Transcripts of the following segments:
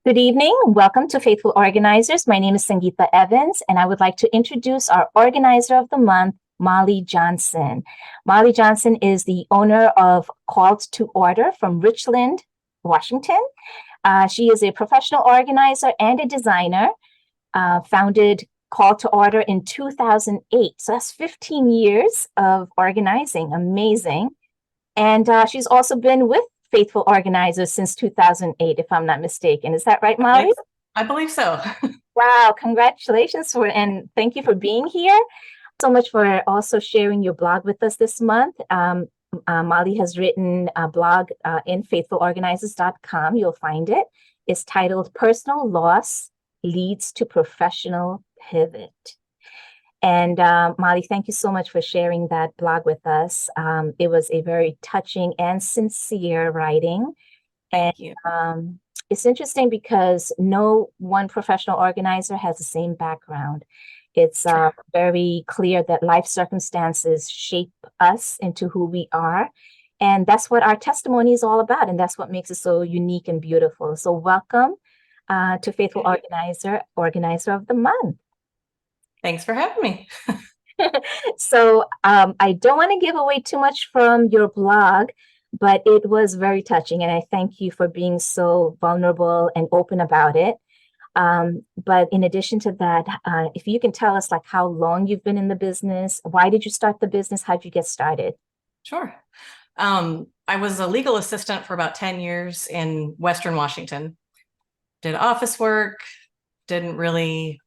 Good evening. Welcome to Faithful Organizers. My name is Sangeeta Evans, and I would like to introduce our organizer of the month, Mollie Johnson. Mollie Johnson is the owner of Called to Order from Richland, Washington. She is a professional organizer and a designer, founded Call to Order in 2008. So that's 15 years of organizing. Amazing. And she's also been with Faithful Organizers since 2008, if I'm not mistaken. Is that right, Mollie? I believe so. Wow, congratulations and thank you for being here. So much for also sharing your blog with us this month. Mollie has written a blog in faithfulorganizers.com. You'll find it. It's titled Personal Loss Leads to Professional Pivot. And Mollie, thank you so much for sharing that blog with us. It was a very touching and sincere writing. Thank you. It's interesting because no one professional organizer has the same background. It's very clear that life circumstances shape us into who we are. And that's what our testimony is all about. And that's what makes it so unique and beautiful. So welcome to Faithful Organizer of the Month. Thanks for having me. So I don't want to give away too much from your blog, but it was very touching. And I thank you for being so vulnerable and open about it. But in addition to that, if you can tell us like how long you've been in the business, why did you start the business? How did you get started? Sure. I was a legal assistant for about 10 years in Western Washington. Did office work, didn't really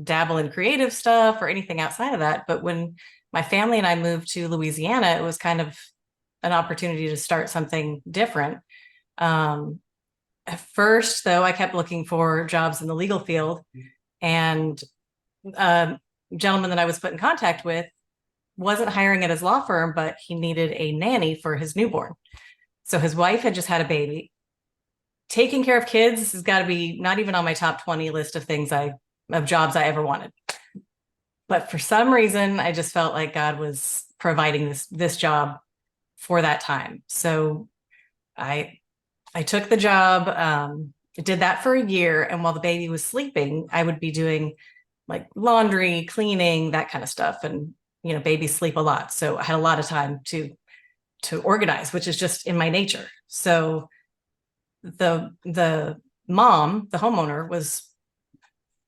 dabble in creative stuff or anything outside of that. But when my family and I moved to Louisiana, it was kind of an opportunity to start something different. At first, though, I kept looking for jobs in the legal field, and a gentleman that I was put in contact with wasn't hiring at his law firm, but he needed a nanny for his newborn. So his wife had just had a baby. Taking care of kids has got to be not even on my top 20 list of jobs I ever wanted. But for some reason, I just felt like God was providing this job for that time. So I took the job, did that for a year. And while the baby was sleeping, I would be doing like laundry, cleaning, that kind of stuff. And, babies sleep a lot. So I had a lot of time to organize, which is just in my nature. So the mom, the homeowner,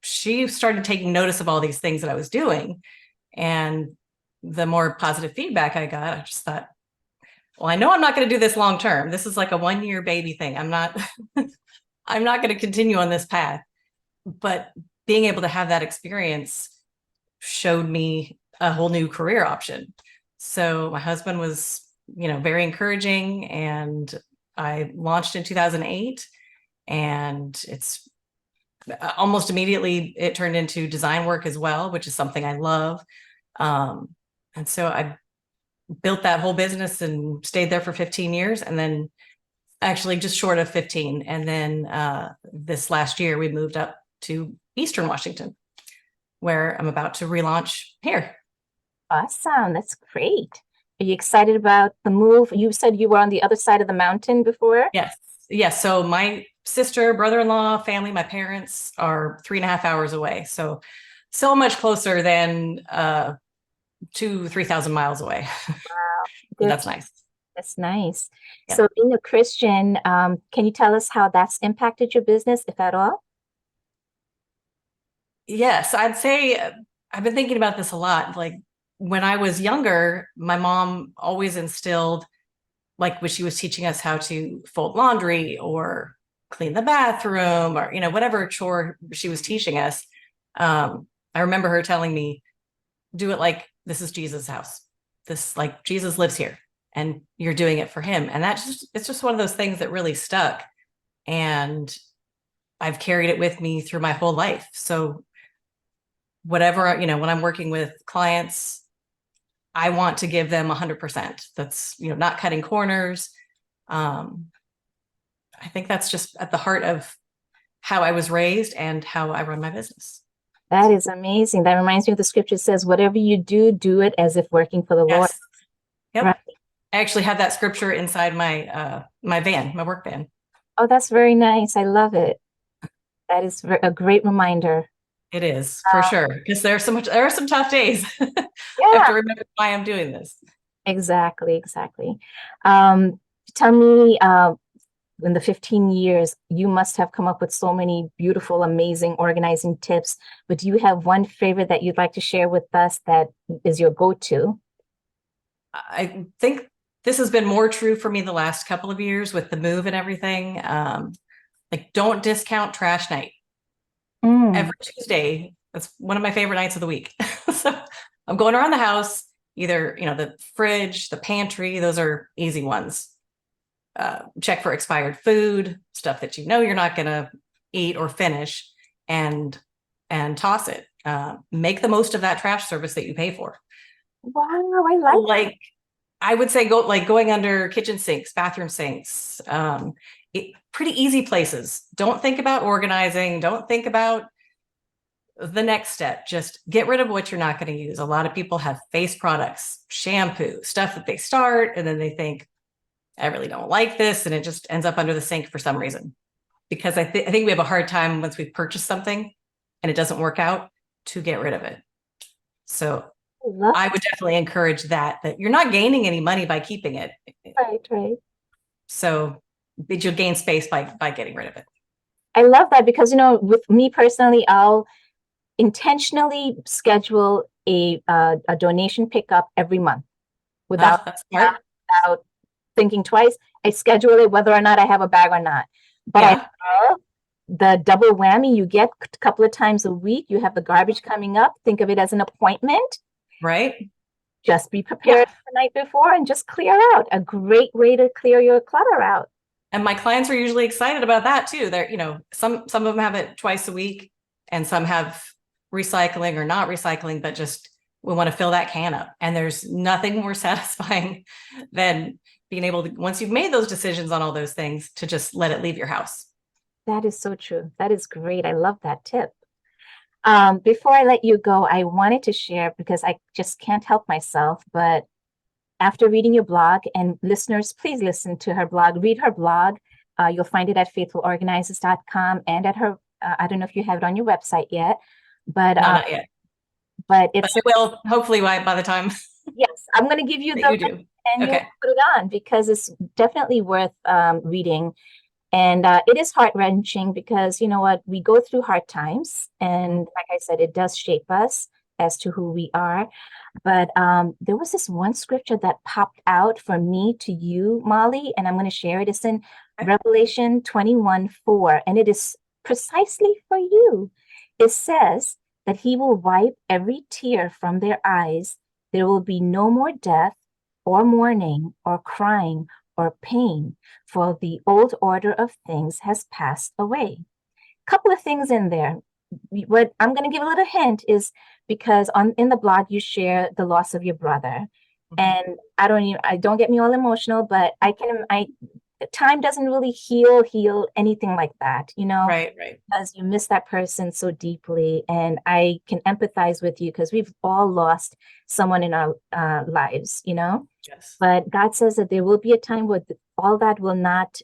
she started taking notice of all these things that I was doing. And the more positive feedback I got, I just thought, well, I know I'm not going to do this long term. This is like a 1-year baby thing. I'm not going to continue on this path. But being able to have that experience showed me a whole new career option. So my husband was, very encouraging, and I launched in 2008, and it's almost immediately it turned into design work as well, which is something I love. And so I built that whole business and stayed there for 15 years, and then actually just short of 15. And then this last year we moved up to Eastern Washington, where I'm about to relaunch here. Awesome. That's great. Are you excited about the move? You said you were on the other side of the mountain before? Yes. Yes. So my sister, brother-in-law, family, my parents are 3.5 hours away. So much closer than 3,000 miles away. Wow. Good. That's nice. That's nice. Yep. So being a Christian, can you tell us how that's impacted your business, if at all? Yes, I'd say I've been thinking about this a lot. Like when I was younger, my mom always instilled, like when she was teaching us how to fold laundry or clean the bathroom or, whatever chore she was teaching us. I remember her telling me, do it like this is Jesus' house. This, like, Jesus lives here and you're doing it for him. And it's just one of those things that really stuck. And I've carried it with me through my whole life. So whatever, when I'm working with clients, I want to give them 100%. That's, not cutting corners. I think that's just at the heart of how I was raised and how I run my business. That is amazing. That reminds me of the scripture says, whatever you do, do it as if working for the Lord. Yes. Yep. Right. I actually have that scripture inside my my van, my work van. Oh, that's very nice. I love it. That is a great reminder. It is for sure, because there are some tough days. I have Yeah, to remember why I'm doing this. exactly, exactly. Um, Tell me, in the 15 years, you must have come up with so many beautiful, amazing organizing tips. But do you have one favorite that you'd like to share with us that is your go-to? I think this has been more true for me the last couple of years with the move and everything. Like, don't discount trash night. Mm, Every Tuesday. That's one of my favorite nights of the week. So I'm going around the house, either, the fridge, the pantry, those are easy ones. Check for expired food, stuff that you know you're not going to eat or finish, and toss it. Make the most of that trash service that you pay for. wow, I like. Like, I would say going under kitchen sinks, bathroom sinks, pretty easy places. Don't think about organizing. Don't think about the next step. Just get rid of what you're not going to use. A lot of people have face products, shampoo, stuff that they start and then they think, I really don't like this, and it just ends up under the sink for some reason. Because I think we have a hard time once we've purchased something and it doesn't work out to get rid of it. So I love. I would definitely encourage that you're not gaining any money by keeping it. Right, right. So that you'll gain space by getting rid of it. I love that because, with me personally, I'll intentionally schedule a donation pickup every month without That's smart. without thinking twice. I schedule it whether or not I have a bag or not. But I Yeah, love the double whammy you get a couple of times a week. You have the garbage coming up. Think of it as an appointment. right. Just be Yeah. prepared the night before and just clear out. A great way to clear your clutter out. And my clients are usually excited about that too. They're, some of them have it twice a week and some have recycling or not recycling, but just we want to fill that can up. And there's nothing more satisfying than being able to, once you've made those decisions on all those things, to just let it leave your house. That is so true. That is great. I love that tip. Before I let you go, I wanted to share because I just can't help myself. But after reading your blog, and listeners, please listen to her blog, read her blog. You'll find it at faithfulorganizers.com and at her, I don't know if you have it on your website yet, but No, not yet. but But it's I will hopefully by the time yes, I'm going to give you that the you link do. and you'll Okay. put it on because it's definitely worth reading. And it is heart-wrenching because you know what? We go through hard times. And like I said, it does shape us as to who we are. But there was this one scripture that popped out for me to you, Mollie, and I'm going to share it. It's in Revelation 21:4, and it is precisely for you. It says that he will wipe every tear from their eyes. There will be no more death or mourning or crying or pain, for the old order of things has passed away. Couple of things in there. What I'm going to give a little hint is because on in the blog you share the loss of your brother, Mhm. and I don't get me all emotional, but I time doesn't really heal anything like that, Right, right. because you miss that person so deeply, and I can empathize with you because we've all lost someone in our lives. Yes. But God says that there will be a time where all that will not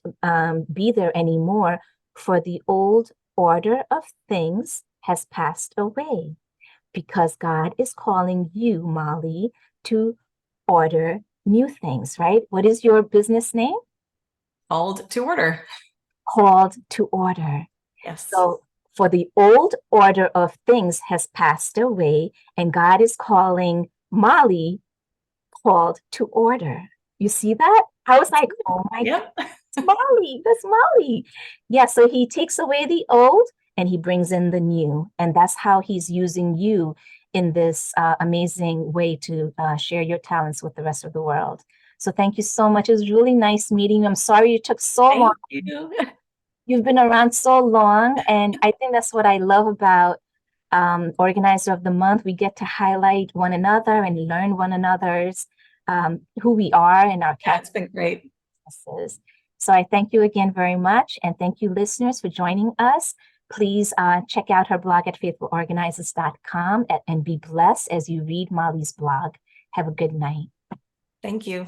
be there anymore, for the old order of things has passed away, because God is calling you, Mollie, to order new things, right? What is your business name? Called to order. Called to order. Yes. So, for the old order of things has passed away, and God is calling Mollie called to order. You see that? I was like, oh my God, Yep. that's Mollie. That's Mollie. Yeah, so he takes away the old and he brings in the new. And that's how he's using you in this amazing way to share your talents with the rest of the world. So thank you so much. It was really nice meeting you. I'm sorry you took so long. Thank you. You've been around so long, and I think that's what I love about Organizer of the Month. We get to highlight one another and learn one another's who we are and our Yeah, it's been great. characteristics. So I thank you again very much, and thank you, listeners, for joining us. Please check out her blog at faithfulorganizers.com and be blessed as you read Mollie's blog. Have a good night. Thank you.